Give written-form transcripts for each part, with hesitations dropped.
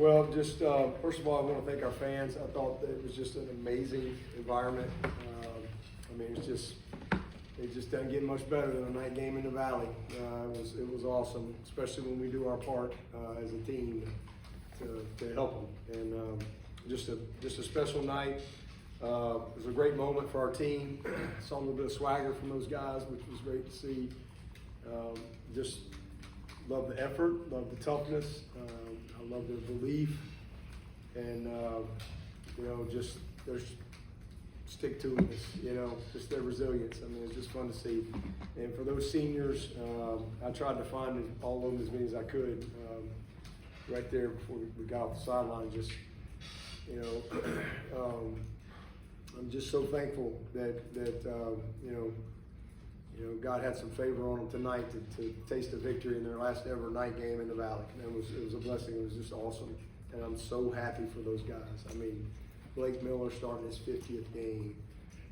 Well, just first of all, I want to thank our fans. I thought that it was just an amazing environment. I mean, it just doesn't get much better than a night game in the Valley. It was awesome, especially when we do our part as a team to help them. And just a special night. It was a great moment for our team. Saw a little bit of swagger from those guys, which was great to see. Just love the effort, love the toughness. I love their belief, and just their stick-to-itness. Just their resilience. I mean, it's just fun to see. And for those seniors, I tried to find all of them as many as I could. Right there before we got off the sideline, just I'm just so thankful that God had some favor on them tonight to taste a victory in their last ever night game in the Valley. And it was a blessing. It was just awesome. And I'm so happy for those guys. I mean, Blake Miller starting his 50th game.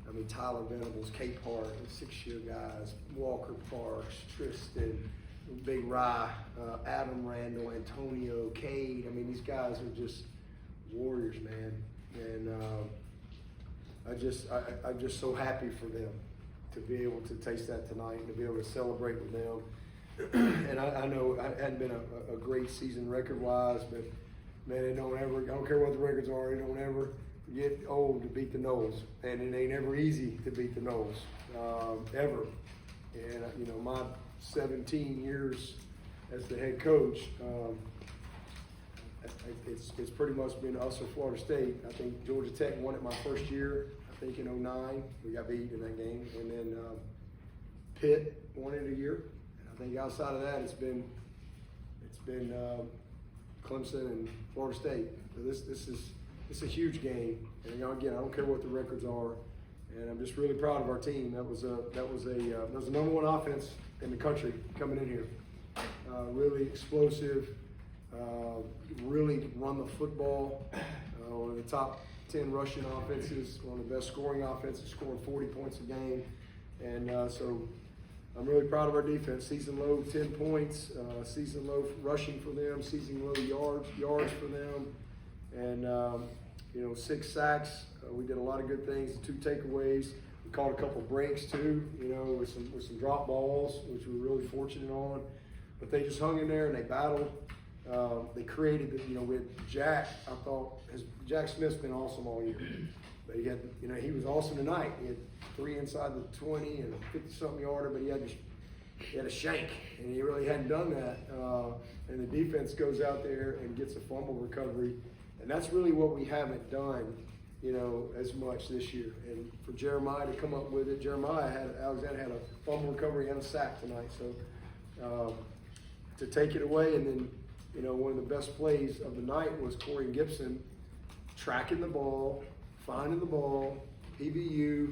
I mean, Tyler Venables, Kate Hart, 6-year guys, Walker Parks, Tristan, Big Rye, Adam Randall, Antonio, Cade. I mean, these guys are just warriors, man. And I'm just so happy for them to be able to taste that tonight and to be able to celebrate with them. And I know it hadn't been a great season record-wise, but man, I don't care what the records are, it don't ever get old to beat the Noles. And it ain't ever easy to beat the Noles, ever. And my 17 years as the head coach, it's pretty much been us or Florida State. I think Georgia Tech won it my first year. I think in 2009 we got beat in that game, and then Pitt won it a year. And I think outside of that, it's been Clemson and Florida State. So this is a huge game. And again, I don't care what the records are, and I'm just really proud of our team. That was the number one offense in the country coming in here. Really explosive. Really run the football. One of the top 10 rushing offenses, one of the best scoring offenses, scoring 40 points a game. And so I'm really proud of our defense. Season low 10 points, season low rushing for them, season low yards for them. And 6 sacks. We did a lot of good things, 2 takeaways. We caught a couple breaks too, with some drop balls, which we were really fortunate on. But they just hung in there and they battled. They created, with Jack. I thought Jack Smith's been awesome all year. But he was awesome tonight. He had 3 inside the 20 and a 50-something yarder, but he had a shank, and he really hadn't done that. And the defense goes out there and gets a fumble recovery, and that's really what we haven't done, as much this year. And for Jeremiah to come up with it, Alexander had a fumble recovery and a sack tonight. So to take it away, and then. One of the best plays of the night was Corey Gibson tracking the ball, finding the ball, PBU,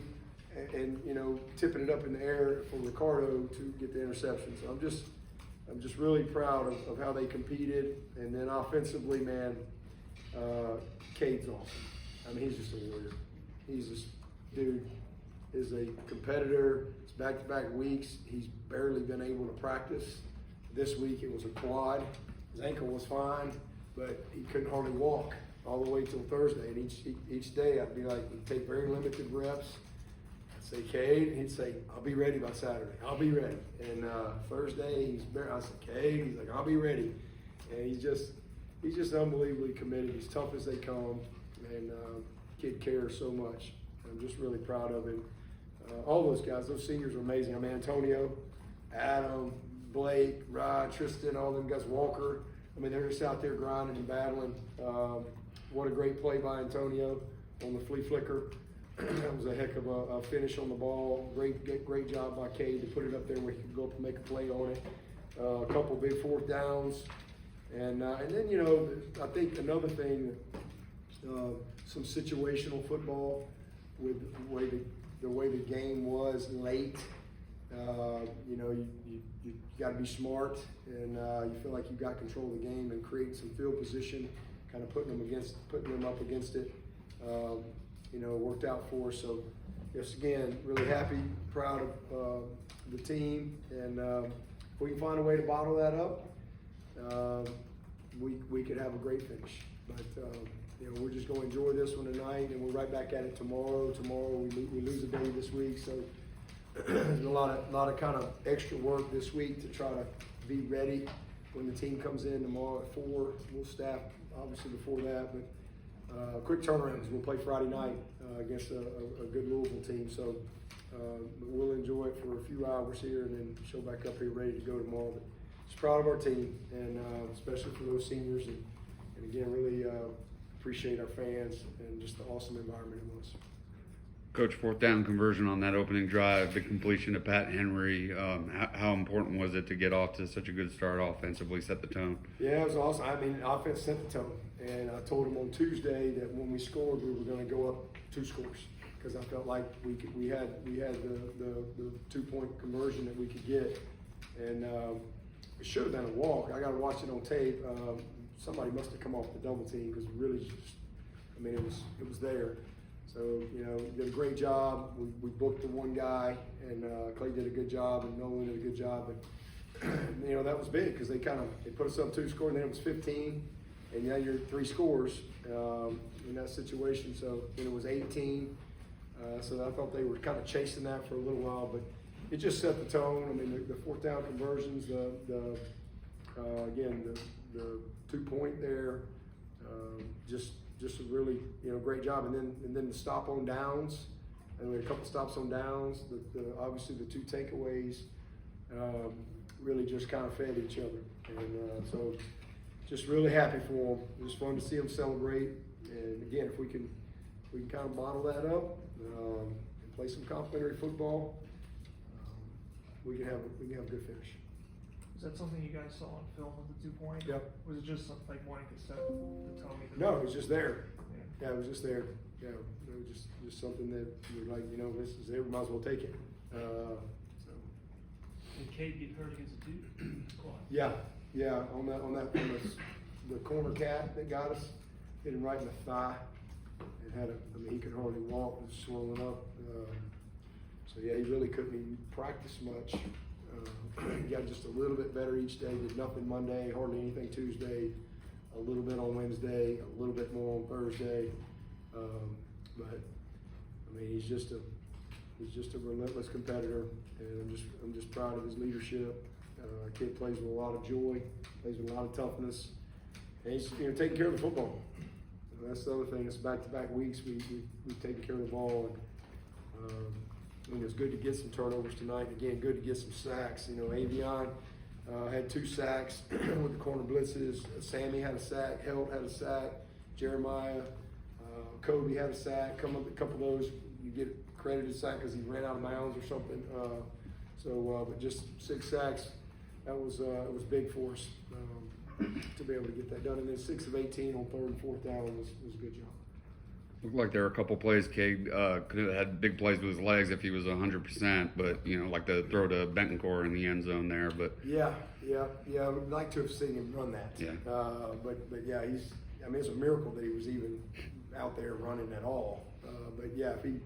and tipping it up in the air for Ricardo to get the interception. So I'm just really proud of how they competed. And then offensively, man, Cade's awesome. I mean, he's just a warrior. Dude is a competitor. It's back-to-back weeks. He's barely been able to practice. This week it was a quad. His ankle was fine, but he couldn't hardly walk all the way till Thursday. And each day I'd be like, he'd take very limited reps. I'd say, Cade, and he'd say, I'll be ready by Saturday. I'll be ready. And Thursday, I said, Cade, he's like, I'll be ready. And he's just unbelievably committed. He's tough as they come, and kid cares so much. I'm just really proud of him. All those guys, those seniors are amazing. I mean, Antonio, Adam, Blake, Rod, Tristan, all them guys, Walker. I mean, they're just out there grinding and battling. What a great play by Antonio on the flea flicker. That was a heck of a finish on the ball. Great job by Cade to put it up there where he could go up and make a play on it. A couple big 4th downs. And then, I think another thing, some situational football with the way the game was late. You got to be smart, and you feel like you got control of the game and create some field position, kind of putting them up against it. Worked out for us. So, yes, again, really happy, proud of the team, and if we can find a way to bottle that up, we could have a great finish. But you know, we're just going to enjoy this one tonight, and we're right back at it tomorrow. Tomorrow we lose a day this week, so there's a lot of kind of extra work this week to try to be ready when the team comes in tomorrow at 4. We'll staff obviously before that, but quick turnarounds. We'll play Friday night against a good Louisville team, so we'll enjoy it for a few hours here and then show back up here ready to go tomorrow. But just proud of our team, and especially for those seniors, and again, really appreciate our fans and just the awesome environment it was. Coach, 4th down conversion on that opening drive, the completion to Pat Henry. How important was it to get off to such a good start offensively, set the tone? Yeah, it was awesome. I mean, offense set the tone, and I told him on Tuesday that when we scored, we were going to go up 2 scores because I felt like we had the 2-point conversion that we could get, and it should have been a walk. I got to watch it on tape. Somebody must have come off the double team because really, I mean, it was there. So, you know, did a great job. We booked the one guy, and Clay did a good job, and Nolan did a good job. But, you know, that was big because they put us up 2 scores, and then it was 15, and now you're 3 scores in that situation. So, and it was 18. So I thought they were kind of chasing that for a little while, but it just set the tone. I mean, the 4th down conversions, again, the 2-point there, just a really, you know, great job. And then the stop on downs, and we had a couple stops on downs. Obviously the 2 takeaways really just kind of fed each other, and so just really happy for them. It was fun to see them celebrate. And again, if we can kind of bottle that up and play some complimentary football, we can have a good finish. Is that something you guys saw on film with the 2-point? Yep. Was it just something like wanting to set the tone? No, it was just there. Yeah. Yeah, it was just there. Yeah, it was just something that we're like, you know, this is it. We might as well take it. So. Did Cade get hurt against the Duke? Yeah. On the corner cat that got us, hit him right in the thigh. It had I mean, he could hardly walk. It was swollen up. So yeah, he really couldn't even practice much. He got just a little bit better each day. Did nothing Monday, hardly anything Tuesday, a little bit on Wednesday, a little bit more on Thursday. But I mean, he's just a relentless competitor, and I'm just proud of his leadership. Kid plays with a lot of joy, plays with a lot of toughness, and he's, you know, taking care of the football. And that's the other thing. It's back-to-back weeks. We've taken care of the ball. And, I mean, it was good to get some turnovers tonight. Again, good to get some sacks. You know, Avion had 2 sacks with the corner blitzes. Sammy had a sack. Held had a sack. Jeremiah, Kobe had a sack. Come up a couple of those, you get credited sack because he ran out of bounds or something. But just 6 sacks. That was it was big for us to be able to get that done. And then 6 of 18 on 3rd and 4th down was a good job. Looked like there were a couple plays Cade could have had big plays with his legs if he was 100%, but, you know, like the throw to Bentoncourt in the end zone there. But yeah, I would like to have seen him run that. Yeah. But yeah, I mean, it's a miracle that he was even out there running at all. But yeah, if he,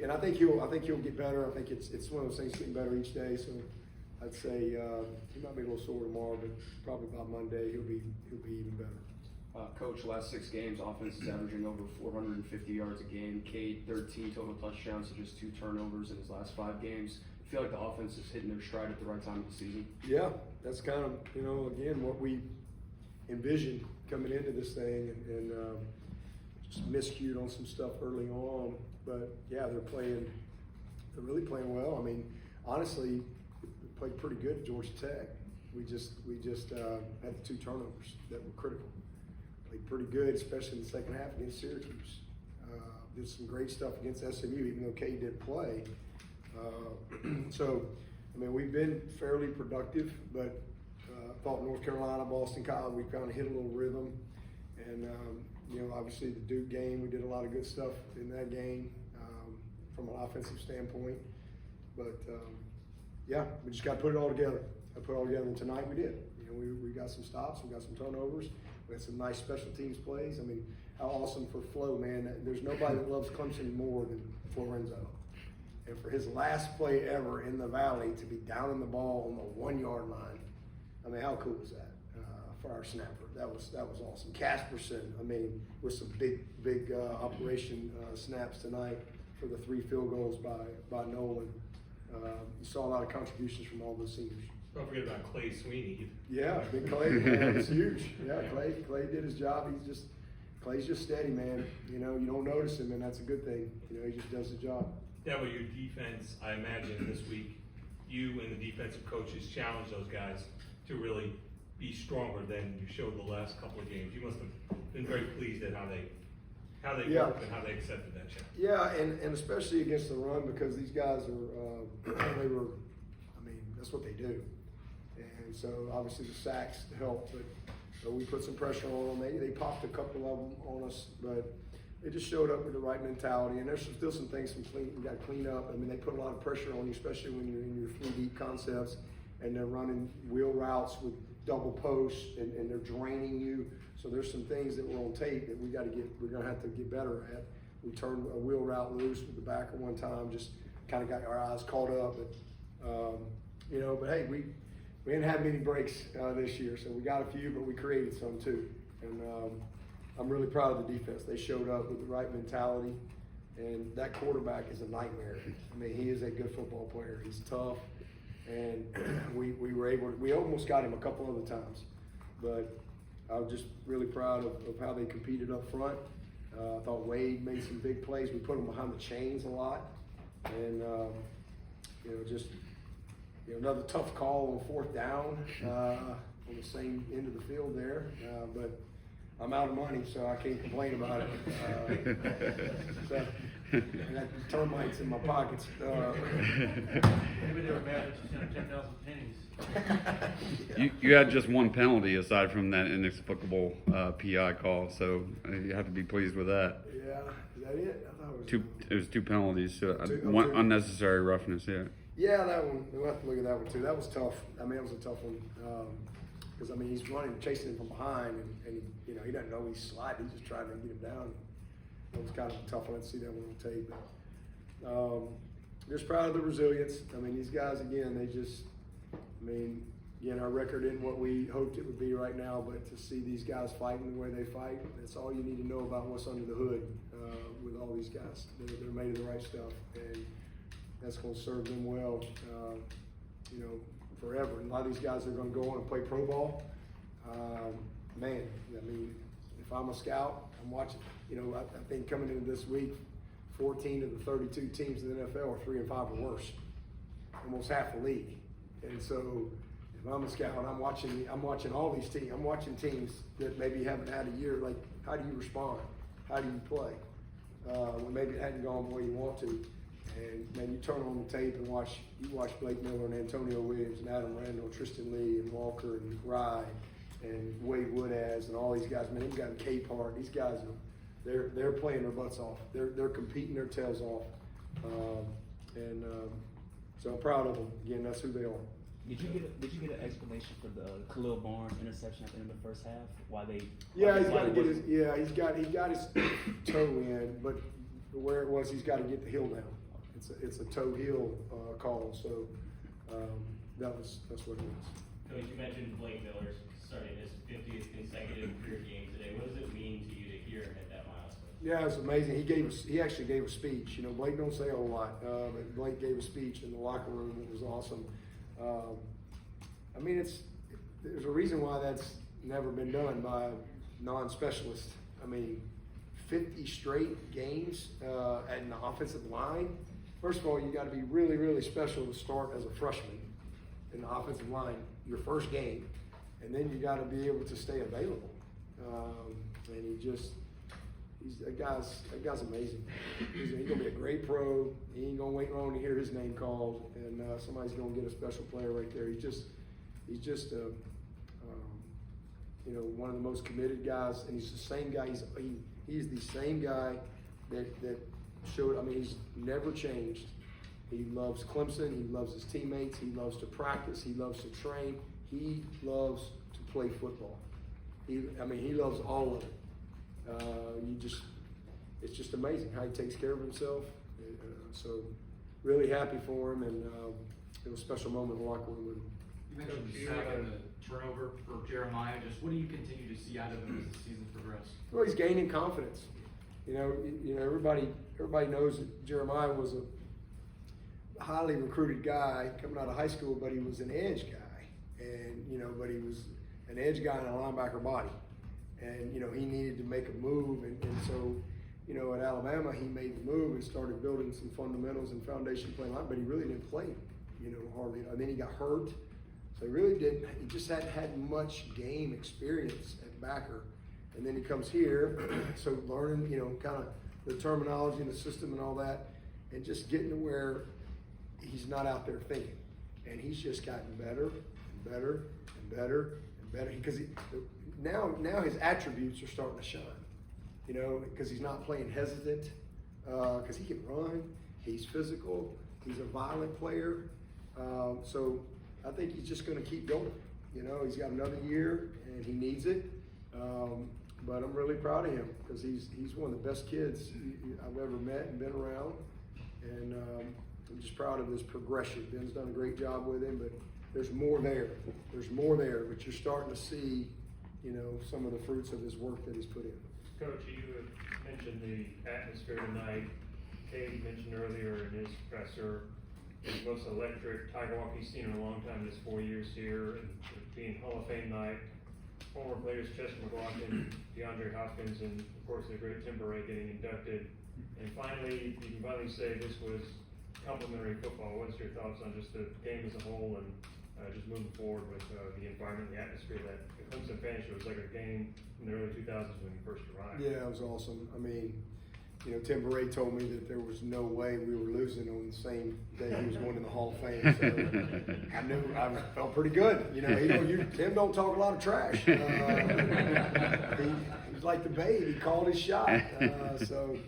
and I think he'll get better. I think it's one of those things getting better each day. So I'd say he might be a little sore tomorrow, but probably by Monday he'll be even better. Coach, last 6 games, offense is averaging over 450 yards a game. Cade, 13 total touchdowns, and just 2 turnovers in his last 5 games. I feel like the offense is hitting their stride at the right time of the season. Yeah, that's kind of, you know, again, what we envisioned coming into this thing, and just miscued on some stuff early on. But yeah, they're really playing well. I mean, honestly, we played pretty good at Georgia Tech. We just had the 2 turnovers that were critical. Played pretty good, especially in the second half against Syracuse. Did some great stuff against SMU, even though Cade didn't play. So, I mean, we've been fairly productive, but I thought North Carolina, Boston College, we kind of hit a little rhythm. And, you know, obviously the Duke game, we did a lot of good stuff in that game from an offensive standpoint. But, yeah, we just got to put it all together. And tonight we did. You know, we got some stops, we got some turnovers. We had some nice special teams plays. I mean, how awesome for Flo, man. There's nobody that loves Clemson more than Florenzo. And for his last play ever in the Valley to be down in the ball on the 1-yard line, I mean, how cool is that? for our snapper. That was awesome. Casperson, I mean, with some big operation snaps tonight for the 3 field goals by Nolan. You saw a lot of contributions from all those seniors. Don't forget about Clay Swinney. Yeah, big Clay, was huge. Yeah, Clay did his job. Clay's just steady, man. You know, you don't notice him, and that's a good thing. You know, he just does his job. That way your defense, I imagine this week, you and the defensive coaches challenge those guys to really be stronger than you showed the last couple of games. You must have been very pleased at how they Yeah. worked and how they accepted that challenge. Yeah, and especially against the run, because these guys are, I mean, that's what they do. And so obviously the sacks helped, but we put some pressure on them. They popped a couple of them on us, but they just showed up with the right mentality. And there's still some things you got to clean up. I mean, they put a lot of pressure on you, especially when you're in your 3 deep concepts and they're running wheel routes with double posts and they're draining you. So there's some things that were on tape that we're gonna have to get better at. We turned a wheel route loose with the backer one time, just kind of got our eyes caught up. But you know, but hey, we didn't have many breaks this year, so we got a few, but we created some too. And I'm really proud of the defense. They showed up with the right mentality, and that quarterback is a nightmare. I mean, he is a good football player. He's tough, and we almost got him a couple other times, but I was just really proud of how they competed up front. I thought Wade made some big plays. We put him behind the chains a lot, and you know, just another tough call on 4th down on the same end of the field there, but I'm out of money, so I can't complain about it. So, I got termites in my pockets. Maybe they were mad that you sent 10,000 pennies. You had just 1 penalty aside from that inexplicable PI call, so you have to be pleased with that. Yeah, is that it? I thought it was 2. It was 2 penalties. So Two. Unnecessary roughness. Yeah. Yeah, that one. We'll have to look at that one too. That was tough. I mean, it was a tough one because I mean he's running, chasing him from behind, and he doesn't know he's sliding. He's just trying to get him down. It was kind of a tough one. I didn't see that one on tape. But, just proud of the resilience. I mean, these guys again. Again, our record isn't what we hoped it would be right now, but to see these guys fighting the way they fight, that's all you need to know about what's under the hood with all these guys. They're made of the right stuff, and that's going to serve them well, forever. And a lot of these guys are going to go on and play pro ball. Man, I mean, if I'm a scout, I'm watching. I think coming into this week, 14 of the 32 teams in the NFL are 3 and 5 or worse, almost half the league. And so, if I'm a scout, I'm watching all these teams. I'm watching teams that maybe haven't had a year. Like, how do you respond? How do you play? When maybe it hadn't gone the way you want to. And man, you turn on the tape and watch Blake Miller and Antonio Williams and Adam Randall, Tristan Lee and Walker and Rye and Wade Woodaz and all these guys. Man, they've got K Park. These guys they're playing their butts off. They're competing their tails off. So I'm proud of them. Again, that's who they are. Did you get an explanation for the Khalil Barnes interception at the end of the first half? Why they? Yeah, he's got to get his. Yeah, he got his toe in, but where it was, he's got to get the heel down. It's a toe heel call, so that's what it is. Coach, you mentioned Blake Miller starting his 50th consecutive career game today. What does it mean to you to hear him hit that milestone? Yeah, it's amazing. He actually gave a speech. Blake don't say a whole lot, but Blake gave a speech in the locker room. It was awesome. I mean, there's a reason why that's never been done by a non-specialist. I mean, 50 straight games at an offensive line. First of all, you got to be really, really special to start as a freshman in the offensive line, your first game, and then you got to be able to stay available. And that guy's amazing. He's gonna be a great pro. He ain't gonna wait long to hear his name called, and somebody's gonna get a special player right there. He's just one of the most committed guys, and he's the same guy. He's the same guy that showed. I mean, he's never changed. He loves Clemson. He loves his teammates. He loves to practice. He loves to train. He loves to play football. He loves all of it. It's just amazing how he takes care of himself. So really happy for him, and it was a special moment in the locker room with him. You mentioned turnover for Jeremiah. Just what do you continue to see out of him as the season progresses? Well, he's gaining confidence. Everybody knows that Jeremiah was a highly recruited guy coming out of high school, but he was an edge guy, and but he was an edge guy in a linebacker body, and he needed to make a move, and so at Alabama he made the move and started building some fundamentals and foundation playing line, but he really didn't play hardly. And then he got hurt, so he really didn't. He just hadn't had much game experience at backer. And then he comes here, so learning, kind of the terminology and the system and all that, and just getting to where he's not out there thinking. And he's just gotten better and better and better and better, because now his attributes are starting to shine, because he's not playing hesitant, because he can run, he's physical, he's a violent player. So I think he's just going to keep going. He's got another year and he needs it. But I'm really proud of him, because he's one of the best kids I've ever met and been around, and I'm just proud of his progression. Ben's done a great job with him, but there's more there. There's more there, but you're starting to see, some of the fruits of his work that he's put in. Coach, you mentioned the atmosphere tonight. Cade mentioned earlier in his presser, the most electric Tiger walk he's seen in a long time, this 4 years here, and being Hall of Fame night. Former players Chester McLaughlin, DeAndre Hopkins, and of course the great Tim Beret getting inducted. And finally, you can finally say this was complimentary football. What's your thoughts on just the game as a whole, and just moving forward with the environment, the atmosphere that the Clemson fans showed? It was like a game in the early 2000s when you first arrived. Yeah, it was awesome. I mean, Tim Beret told me that there was no way we were losing on the same day he was going in the Hall of Fame. So I felt pretty good. Tim don't talk a lot of trash. He was like the babe. He called his shot. So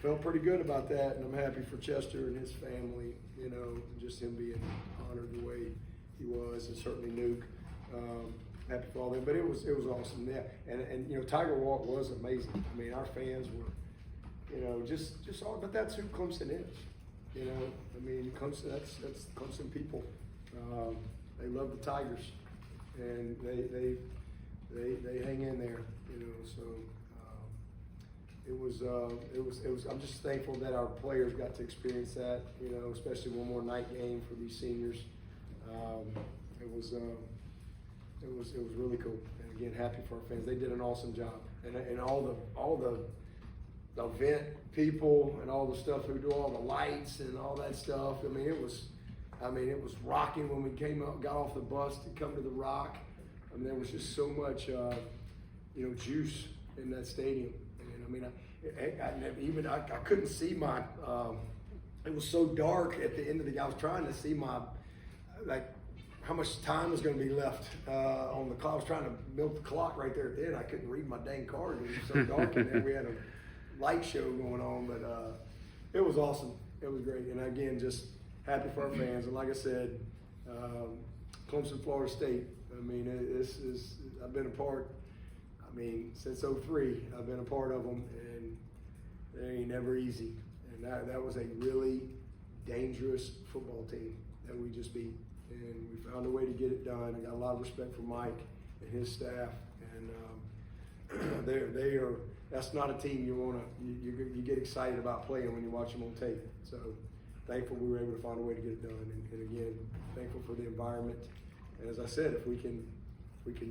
felt pretty good about that, and I'm happy for Chester and his family. Just him being honored the way he was, and certainly Nuke. Happy for all them. But it was awesome. Yeah, and Tiger Walk was amazing. I mean, our fans were. Just all, but that's who Clemson is. Clemson, that's Clemson people. They love the Tigers, and they hang in there. So it was. I'm just thankful that our players got to experience that. Especially one more night game for these seniors. It was really cool. And again, happy for our fans. They did an awesome job, and all the event people and all the stuff who do all the lights and all that stuff. It was rocking when we came up, got off the bus to come to the Rock. There was just so much, juice in that stadium. And I couldn't see my. It was so dark at the end of the. I was trying to see my, how much time was going to be left on the clock. I was trying to milk the clock right there at the end. I couldn't read my dang card. It was so dark in there. We had a light show going on, but it was awesome. It was great, and again, just happy for our fans. And like I said, Clemson, Florida State. I've been a part. Since '03, I've been a part of them, and they ain't never easy. And that was a really dangerous football team that we just beat, and we found a way to get it done. I got a lot of respect for Mike and his staff, and they are. That's not a team you get excited about playing when you watch them on tape. So thankful we were able to find a way to get it done, and again, thankful for the environment. And as I said, if we can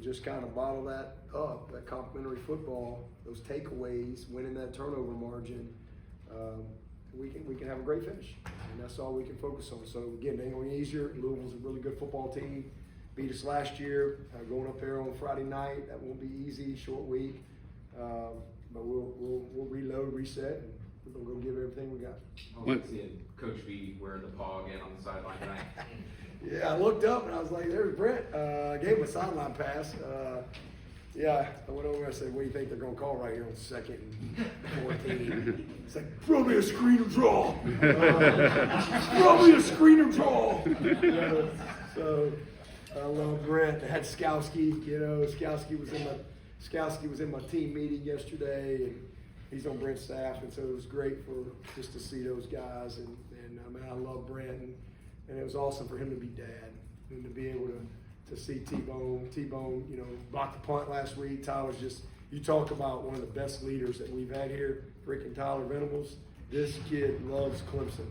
just kind of bottle that up, that complimentary football, those takeaways, winning that turnover margin, we can have a great finish, and that's all we can focus on. So again, it ain't gonna be easier. Louisville's a really good football team. Beat us last year. Going up there on Friday night, that won't be easy. Short week. But we'll reload, reset, and we're gonna give everything we got. I was seeing Coach V wearing the paw again on the sideline tonight. Yeah, I looked up and I was like, "There's Brent." I gave him a sideline pass. I went over and I said, "What do you think they're gonna call right here on 2nd and 14?" It's like, "Throw me a screen and draw." Throw me a screen and draw. So I love Brent. I had Skowski. Skowski was in my team meeting yesterday, and he's on Brent's staff, and so it was great just to see those guys, and I love Brent, and it was awesome for him to be dad and to be able to see T-Bone, you know, block the punt last week. Tyler's just, you talk about one of the best leaders that we've had here, freaking Tyler Venables. This kid loves Clemson.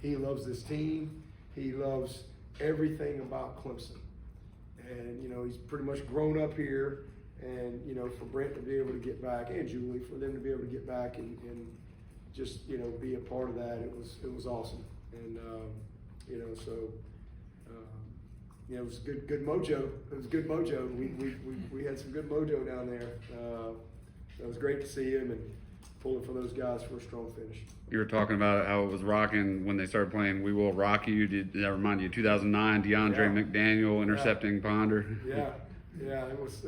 He loves this team. He loves everything about Clemson. And, you know, he's pretty much grown up here. And, you know, for Brent to be able to get back, and Julie, for them to be able to get back and just, you know, be a part of that, it was awesome. And, you know, so, you know, it was good mojo. It was good mojo. We had some good mojo down there. It was great to see him and pulling for those guys for a strong finish. You were talking about how it was rocking when they started playing "We Will Rock You." Did that remind you of 2009 DeAndre McDaniel intercepting Ponder? Yeah, it was.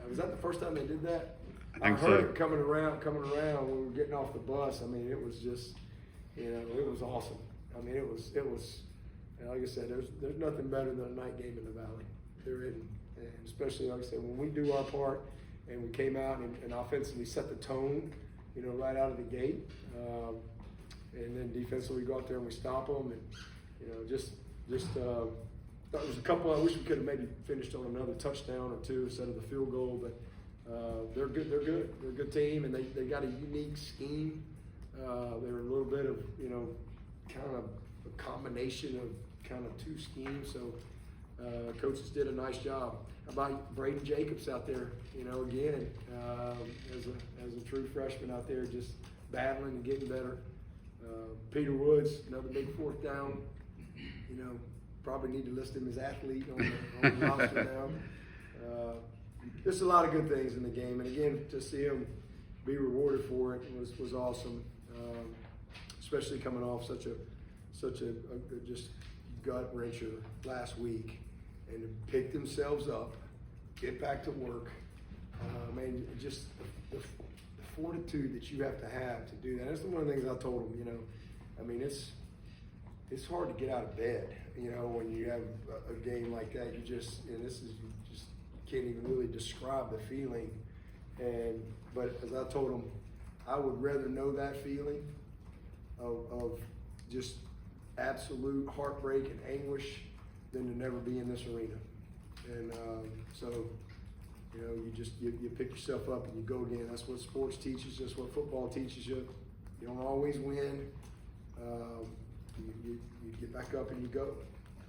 Was that the first time they did that? I think heard so. it coming around when we were getting off the bus. I mean, it was just, you know, it was awesome. I mean, it was. And like I said, there's nothing better than a night game in the Valley. There isn't, and especially like I said, when we do our part and we came out and offensively set the tone, you know, right out of the gate, and then defensively we go out there and we stop them, and you know, just thought there was a couple. I wish we could have maybe finished on another touchdown or two instead of the field goal, but they're good. They're a good team, and they got a unique scheme. They're a little bit of, you know, kind of a combination of kind of two schemes. So coaches did a nice job. How about Braden Jacobs out there? You know, again, as a true freshman out there, just battling and getting better. Peter Woods, another big fourth down. You know, probably need to list him as athlete on the roster now. Just a lot of good things in the game, and again, to see him be rewarded for it was awesome. Especially coming off such a just gut wrencher last week, and to pick themselves up, get back to work. Man, just the fortitude that you have to do that. That's one of the things I told them. You know, I mean, it's hard to get out of bed. You know, when you have a game like that, you just can't even really describe the feeling. But as I told them, I would rather know that feeling of just absolute heartbreak and anguish than to never be in this arena. And so, you know, you pick yourself up and you go again. That's what sports teaches. That's what football teaches you. You don't always win. You get back up and you go.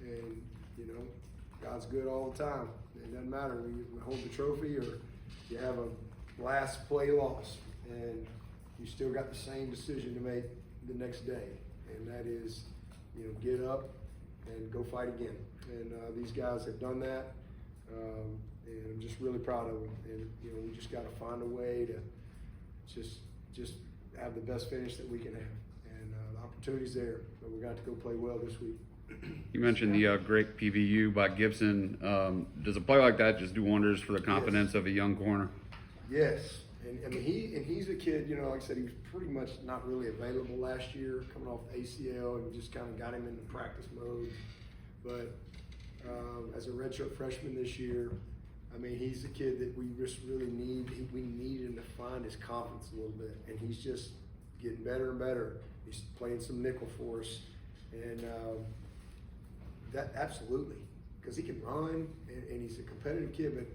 And, you know, God's good all the time. It doesn't matter when you hold the trophy or you have a last play loss, and you still got the same decision to make the next day. And that is, you know, get up and go fight again. And these guys have done that, and I'm just really proud of them. And you know, we just got to find a way to just have the best finish that we can have. And the opportunity's there, but we got to go play well this week. You mentioned the great PVU by Gibson. Does a play like that just do wonders for the confidence of a young corner? Yes, and I mean he's a kid. You know, like I said, he was pretty much not really available last year, coming off the ACL, and just kind of got him into practice mode. But as a redshirt freshman this year, I mean, he's a kid that we just really need. We need him to find his confidence a little bit, and he's just getting better and better. He's playing some nickel for us, and that absolutely, because he can run, and he's a competitive kid, but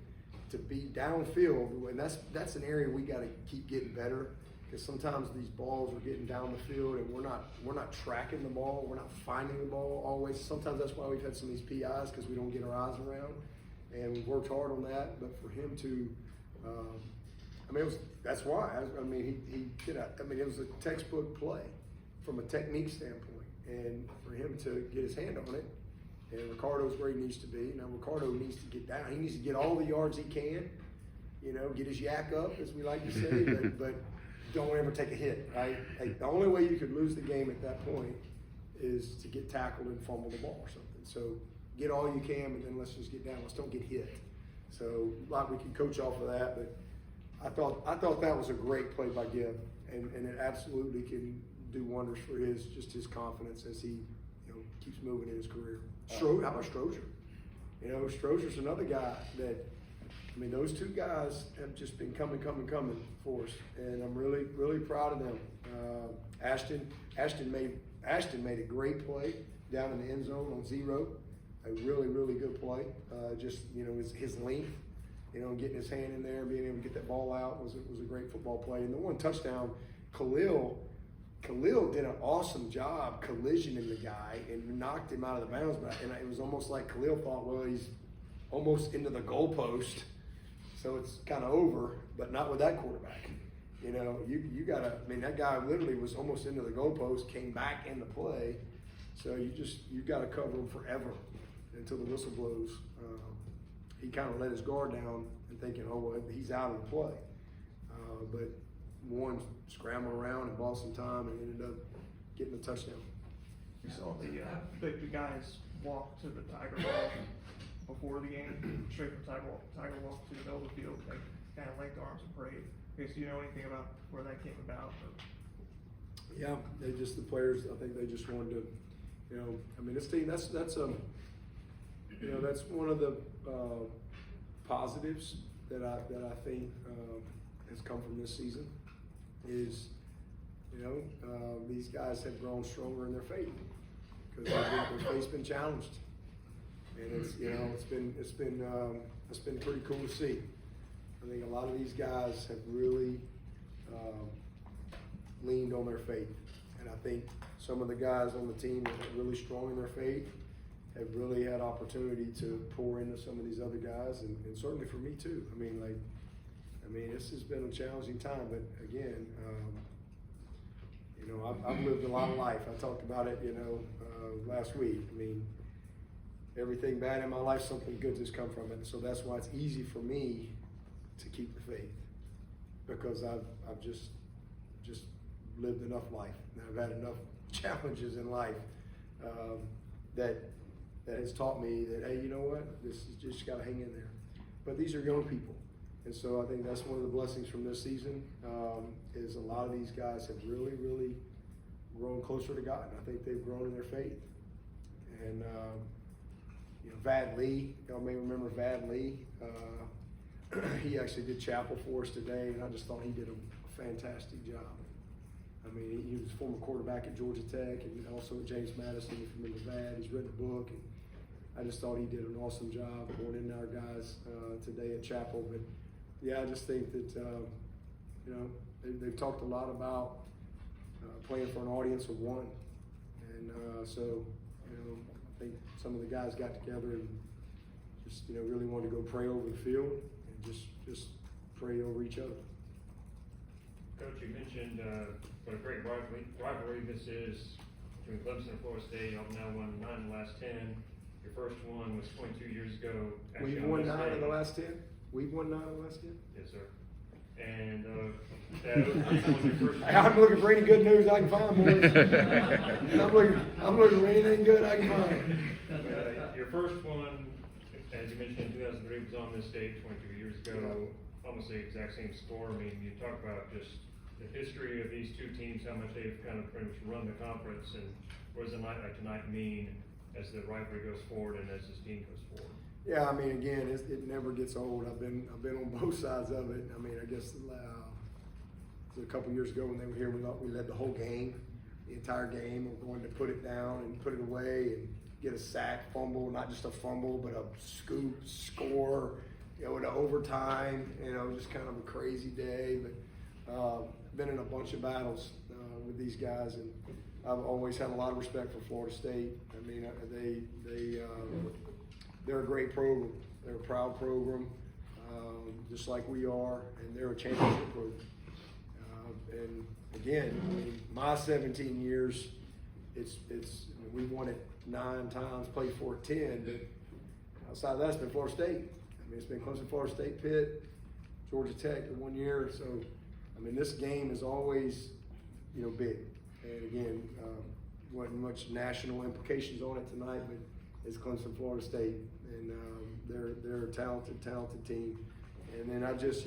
to be downfield, and that's an area we got to keep getting better, because sometimes these balls are getting down the field and we're not tracking the ball, we're not finding the ball always. Sometimes that's why we've had some of these PIs, because we don't get our eyes around, and we've worked hard on that. But for him to, I mean, that's why. I mean, he did. I mean, it was a textbook play from a technique standpoint, and for him to get his hand on it. And Ricardo's where he needs to be. Now Ricardo needs to get down. He needs to get all the yards he can, you know, get his yak up, as we like to say, but don't ever take a hit, right? Like, the only way you could lose the game at that point is to get tackled and fumble the ball or something. So get all you can, but then let's just get down. Let's don't get hit. So like we can coach off of that, but I thought that was a great play by Gibb, and it absolutely can do wonders for his confidence as he, you know, keeps moving in his career. How about Strozier? You know, Strozier's another guy that, I mean, those two guys have just been coming for us, and I'm really, really proud of them. Ashton made a great play down in the end zone on 0. a really, really good play. Just, his length, getting his hand in there and being able to get that ball out was a great football play. And the one touchdown, Khalil did an awesome job collisioning the guy and knocked him out of the bounds. But it was almost like Khalil thought, well, he's almost into the goalpost, so it's kind of over, but not with that quarterback. You gotta, that guy literally was almost into the goalpost, came back into play. So you gotta cover him forever until the whistle blows. He kind of let his guard down and thinking, oh, well, he's out of the play. But one scrambled around and bought some time and ended up getting a touchdown. You saw the guys walk to the Tiger Walk before the game, straight from Tiger Walk to the middle of the field, like kind of linked arms and prayed. Okay, so do you know anything about where that came about? Yeah, the players, I think they just wanted to, this team, that's one of the positives that I think has come from this season is, these guys have grown stronger in their faith because their faith's been challenged, and it's been pretty cool to see. I think a lot of these guys have really leaned on their faith, and I think some of the guys on the team that are really strong in their faith have really had opportunity to pour into some of these other guys, and certainly for me too. This has been a challenging time, but again, I've lived a lot of life. I talked about it, last week. Everything bad in my life, something good has come from it. So that's why it's easy for me to keep the faith, because I've just lived enough life, and I've had enough challenges in life that has taught me that, hey, you know what, this is just got to hang in there. But these are young people, and so I think that's one of the blessings from this season is a lot of these guys have really, really grown closer to God. And I think they've grown in their faith. And Vad Lee, y'all may remember Vad Lee. He actually did chapel for us today, and I just thought he did a fantastic job. He was a former quarterback at Georgia Tech and also at James Madison. If you remember Vad, he's written a book, and I just thought he did an awesome job pouring into our guys today at chapel. But yeah, I just think that they've talked a lot about playing for an audience of one, and so I think some of the guys got together and just really wanted to go pray over the field and just pray over each other. Coach, you mentioned what a great rivalry this is between Clemson and Florida State. Y'all have now won 9 of the last 10. Your first one was 22 years ago. We've won 9 of the last 10? We've won 9 of the last 10? Yes, sir. And that was your first. I'm looking for any good news I can find, boys. I'm looking for anything good I can find. Your first one, as you mentioned, in 2003 was on this date 22 years ago. Almost the exact same score. You talk about just the history of these two teams, how much they've kind of pretty much run the conference, and what does a night like tonight mean as the rivalry goes forward and as this team goes forward? Yeah, again, it never gets old. I've been on both sides of it. I guess a couple years ago when they were here, we thought we led the whole game, the entire game. We're going to put it down and put it away and get a sack, fumble, not just a fumble, but a scoop, score, in overtime. Just kind of a crazy day. But been in a bunch of battles with these guys, and I've always had a lot of respect for Florida State. They're a great program. They're a proud program, just like we are, and they're a championship program. And again, my 17 years, we won it 9 times, played for it 10, but outside of that, it's been Florida State. It's been Clemson, Florida State, Pitt, Georgia Tech in 1 year. So, this game is always, big. And again, wasn't much national implications on it tonight, but it's Clemson, Florida State, and they're a talented team. And then I just,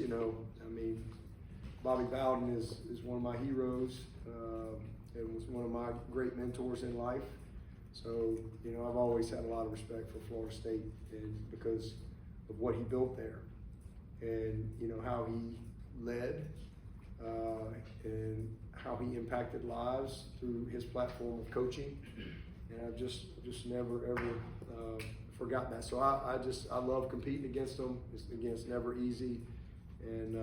Bobby Bowden is one of my heroes, and was one of my great mentors in life. So, I've always had a lot of respect for Florida State, and because of what he built there, and how he led, and how he impacted lives through his platform of coaching. And I've just never ever forgotten that. So I love competing against them. It's never easy, and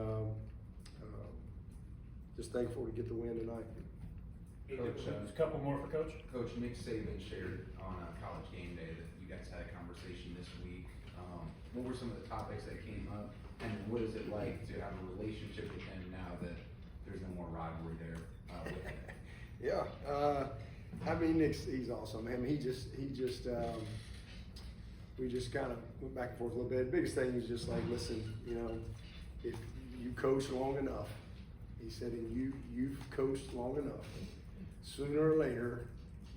just thankful to get the win tonight. Coach, A couple more for Coach. Coach Nick Saban shared on College Game Day that you guys had a conversation this week. What were some of the topics that came up, and what is it like to have a relationship with him now that there's no more rivalry there with him? Yeah, I mean, he's awesome. I mean, he just we just kind of went back and forth a little bit. The biggest thing is just like, listen, you know, if you coach long enough, he said, and you've coached long enough, sooner or later,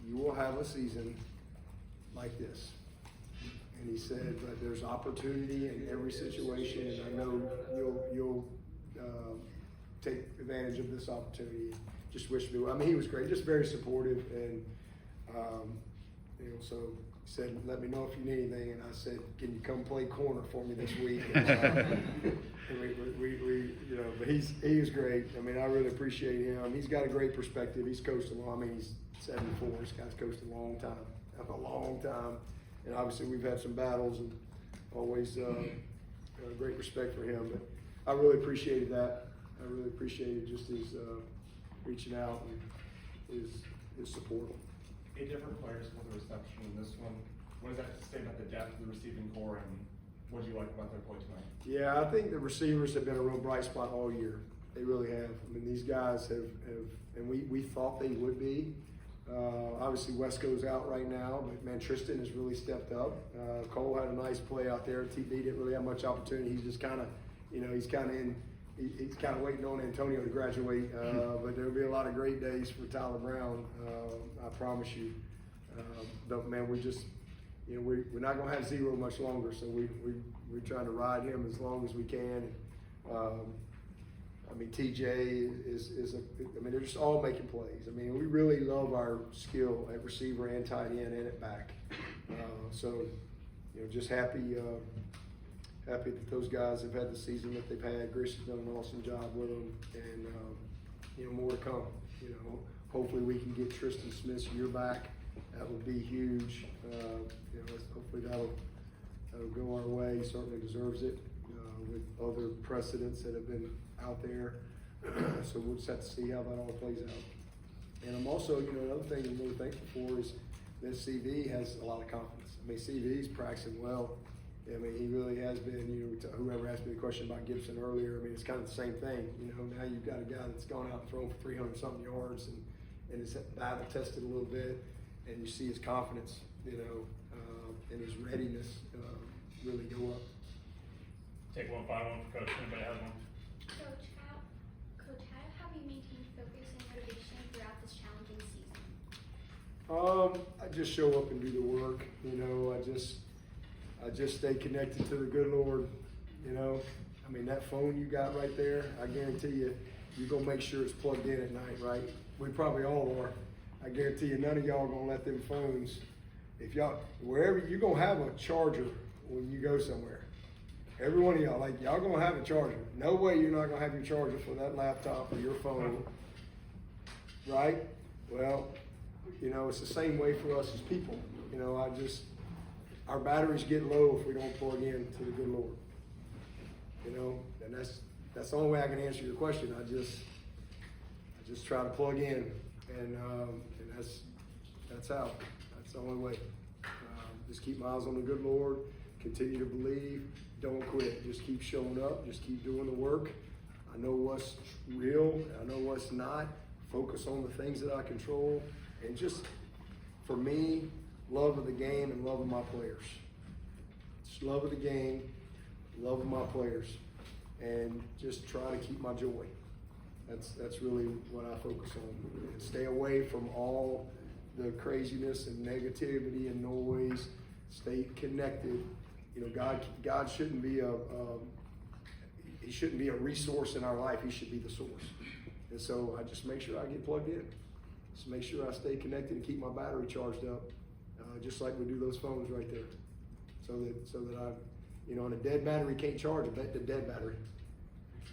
you will have a season like this. And he said, but there's opportunity in every situation, and I know you'll take advantage of this opportunity. Just wish me well. I mean, he was great, just very supportive, and you know, so he said, let me know if you need anything, and I said, can you come play corner for me this week? And we you know, but he was great. I mean, I really appreciate him. He's got a great perspective. He's coached a long. I mean, he's 74. This guy's coached a long time, and obviously we've had some battles, and always great respect for him. But I really appreciated that. I really appreciated just his reaching out and his support. 8 different players for the reception in this one. What does that say about the depth of the receiving core, and what do you like about their play tonight? Yeah, I think the receivers have been a real bright spot all year. They really have. I mean, these guys have and we thought they would be. Obviously, Wesco's out right now, but man, Tristan has really stepped up. Cole had a nice play out there. TB didn't really have much opportunity. He's just kind of, you know, he's kind of waiting on Antonio to graduate. But there'll be a lot of great days for Tyler Brown. I promise you. But man, we just, you know, we're not going to have zero much longer, so we're trying to ride him as long as we can. I mean, TJ I mean, they're just all making plays. I mean, we really love our skill at receiver and tight end and at back. So, you know, just happy that those guys have had the season that they've had. Grace has done an awesome job with them, and you know, more to come. You know, hopefully we can get Tristan Smith's year back. That would be huge. You know, hopefully that'll go our way. He certainly deserves it with other precedents that have been out there. So we'll just have to see how that all plays out. And I'm also, you know, another thing I'm really thankful for is that CV has a lot of confidence. I mean, CV's practicing well. I mean, he really has been. You know, whoever asked me the question about Gibson earlier, I mean, it's kind of the same thing. You know, now you've got a guy that's gone out and thrown for 300-something yards and is battle tested a little bit, and you see his confidence, you know, and his readiness really go up. Take one final one for Coach. Anybody have one? Coach, how have you maintained focus and motivation throughout this challenging season? I just show up and do the work. You know, I just stay connected to the good Lord. You know, I mean, that phone you got right there, I guarantee you're gonna make sure it's plugged in at night, right? We probably all are. I guarantee you, none of y'all are gonna let them phones. If y'all, wherever you're gonna have a charger when you go somewhere. Every one of y'all, like, y'all gonna have a charger. No way you're not gonna have your charger for that laptop or your phone, right? Well, you know, it's the same way for us as people. You know, our batteries get low if we don't plug in to the good Lord. You know, and that's the only way I can answer your question. I just try to plug in, and that's how. That's the only way. Just keep my eyes on the good Lord. Continue to believe. Don't quit. Just keep showing up. Just keep doing the work. I know what's real. I know what's not. Focus on the things that I control. And just, for me, love of the game and love of my players. Just love of the game, love of my players. And just try to keep my joy. That's really what I focus on. And stay away from all the craziness and negativity and noise. Stay connected. You know, God shouldn't be he shouldn't be a resource in our life. He should be the source. And so I just make sure I get plugged in. Just make sure I stay connected and keep my battery charged up, just like we do those phones right there. So that I, you know, and a dead battery can't charge a dead battery.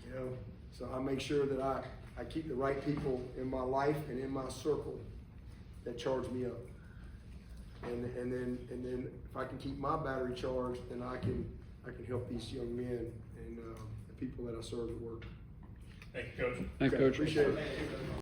You know, so I make sure that I keep the right people in my life and in my circle that charge me up. and then if I can keep my battery charged, then I can help these young men and the people that I serve at work. Thank you, Coach. Thanks, Okay, Coach. Appreciate it.